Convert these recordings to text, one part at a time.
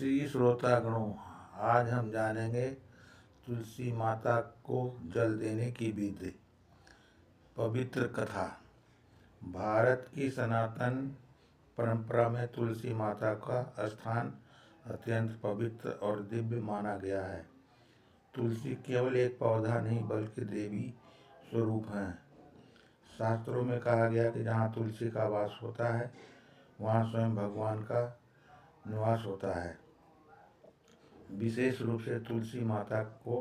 श्री श्रोतागणों, आज हम जानेंगे तुलसी माता को जल देने की विधि। पवित्र कथा। भारत की सनातन परंपरा में तुलसी माता का स्थान अत्यंत पवित्र और दिव्य माना गया है। तुलसी केवल एक पौधा नहीं बल्कि देवी स्वरूप है। शास्त्रों में कहा गया कि जहाँ तुलसी का वास होता है वहाँ स्वयं भगवान का निवास होता है। विशेष रूप से तुलसी माता को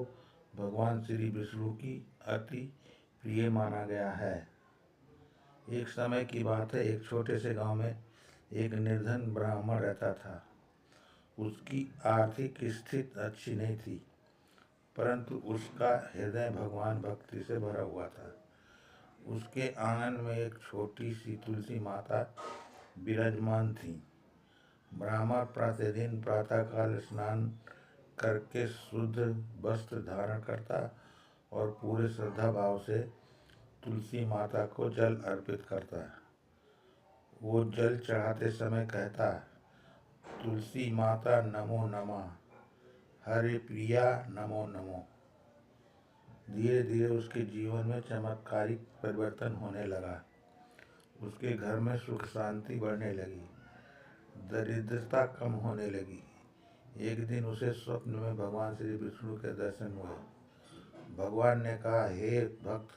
भगवान श्री विष्णु की अति प्रिय माना गया है। एक समय की बात है, एक छोटे से गांव में एक निर्धन ब्राह्मण रहता था। उसकी आर्थिक स्थिति अच्छी नहीं थी, परंतु उसका हृदय भगवान भक्ति से भरा हुआ था। उसके आंगन में एक छोटी सी तुलसी माता विराजमान थी। ब्राह्मण प्रतिदिन प्रातःकाल स्नान करके शुद्ध वस्त्र धारण करता और पूरे श्रद्धा भाव से तुलसी माता को जल अर्पित करता। वो जल चढ़ाते समय कहता, तुलसी माता नमो नमः, हरे प्रिया नमो नमो। धीरे धीरे उसके जीवन में चमत्कारिक परिवर्तन होने लगा। उसके घर में सुख शांति बढ़ने लगी, दरिद्रता कम होने लगी। एक दिन उसे स्वप्न में भगवान श्री विष्णु के दर्शन हुए। भगवान ने कहा, हे भक्त,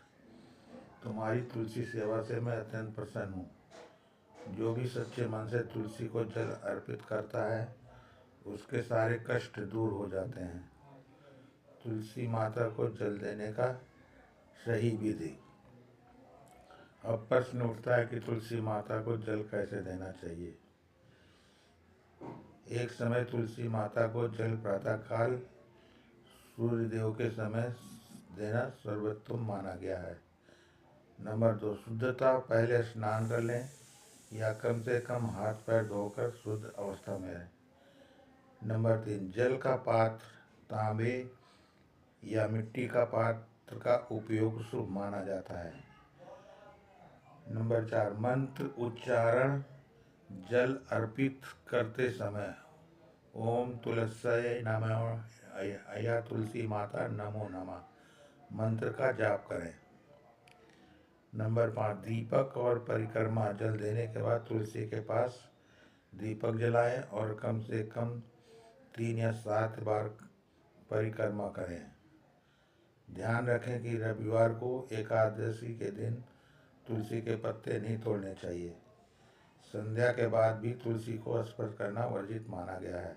तुम्हारी तुलसी सेवा से मैं अत्यंत प्रसन्न हूँ। जो भी सच्चे मन से तुलसी को जल अर्पित करता है उसके सारे कष्ट दूर हो जाते हैं। तुलसी माता को जल देने का सही विधि। अब प्रश्न उठता है कि तुलसी माता को जल कैसे देना चाहिए। एक समय तुलसी माता को जल प्रातःकाल सूर्य देव के समय देना सर्वोत्तम माना गया है। नंबर 2, शुद्धता। पहले स्नान कर लें या कम से कम हाथ पैर धोकर शुद्ध अवस्था में रहें। नंबर 3, जल का पात्र तांबे या मिट्टी का पात्र का उपयोग शुभ माना जाता है। नंबर 4, मंत्र उच्चारण। जल अर्पित करते समय ओम तुलस्यै नमः या तुलसी माता नमो नमः मंत्र का जाप करें। नंबर 5, दीपक और परिक्रमा। जल देने के बाद तुलसी के पास दीपक जलाएं और कम से कम 3 या 7 बार परिक्रमा करें। ध्यान रखें कि रविवार को एकादशी के दिन तुलसी के पत्ते नहीं तोड़ने चाहिए। संध्या के बाद भी तुलसी को स्पर्श करना वर्जित माना गया है।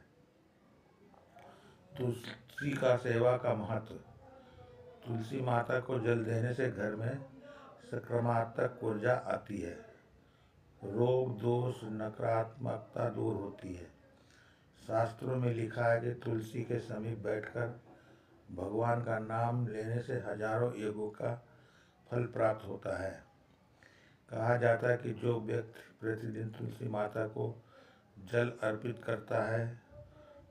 तुलसी का सेवा का महत्व। तुलसी माता को जल देने से घर में सकारात्मक ऊर्जा आती है, रोग दोष नकारात्मकता दूर होती है। शास्त्रों में लिखा है कि तुलसी के समीप बैठकर भगवान का नाम लेने से हजारों योगों का फल प्राप्त होता है। कहा जाता है कि जो व्यक्ति प्रतिदिन तुलसी माता को जल अर्पित करता है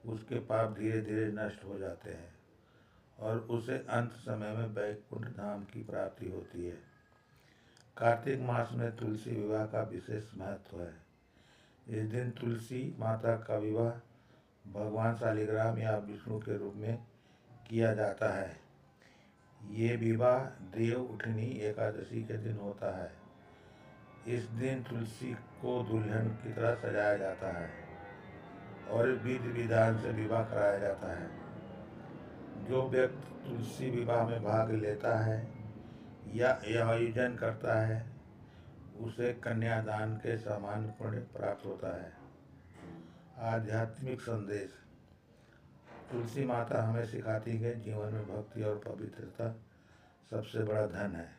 उसके पाप धीरे धीरे नष्ट हो जाते हैं और उसे अंत समय में वैकुंठ धाम की प्राप्ति होती है। कार्तिक मास में तुलसी विवाह का विशेष महत्व है। इस दिन तुलसी माता का विवाह भगवान शालिग्राम या विष्णु के रूप में किया जाता है। ये विवाह देव उठनी एकादशी के दिन होता है। इस दिन तुलसी को दुल्हन की तरह सजाया जाता है और विधि विधान से विवाह कराया जाता है। जो व्यक्ति तुलसी विवाह में भाग लेता है या यह आयोजन करता है उसे कन्यादान के समान पुण्य प्राप्त होता है। आध्यात्मिक संदेश। तुलसी माता हमें सिखाती है कि जीवन में भक्ति और पवित्रता सबसे बड़ा धन है।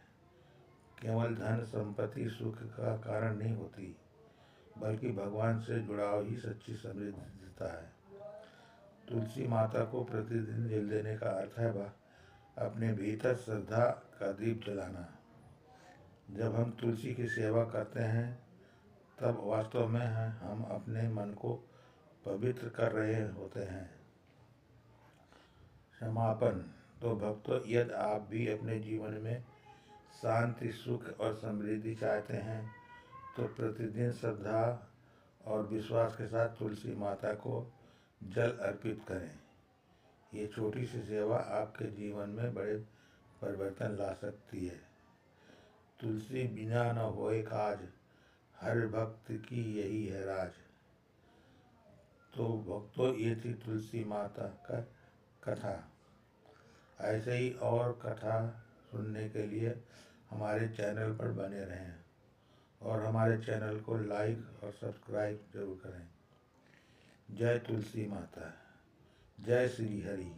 केवल धन संपत्ति सुख का कारण नहीं होती, बल्कि भगवान से जुड़ाव ही सच्ची समृद्धता है। तुलसी माता को प्रतिदिन जल देने का अर्थ है अपने भीतर श्रद्धा का दीप जलाना। जब हम तुलसी की सेवा करते हैं तब वास्तव में हम अपने मन को पवित्र कर रहे होते हैं। समापन। तो भक्तों, यदि आप भी अपने जीवन में शांति सुख और समृद्धि चाहते हैं तो प्रतिदिन श्रद्धा और विश्वास के साथ तुलसी माता को जल अर्पित करें। ये छोटी सी सेवा आपके जीवन में बड़े परिवर्तन ला सकती है। तुलसी बिना न होए काज, हर भक्त की यही है राज। तो भक्तों, ये थी तुलसी माता का कथा। ऐसे ही और कथा सुनने के लिए हमारे चैनल पर बने रहें और हमारे चैनल को लाइक और सब्सक्राइब जरूर करें। जय तुलसी माता, जय श्री हरि।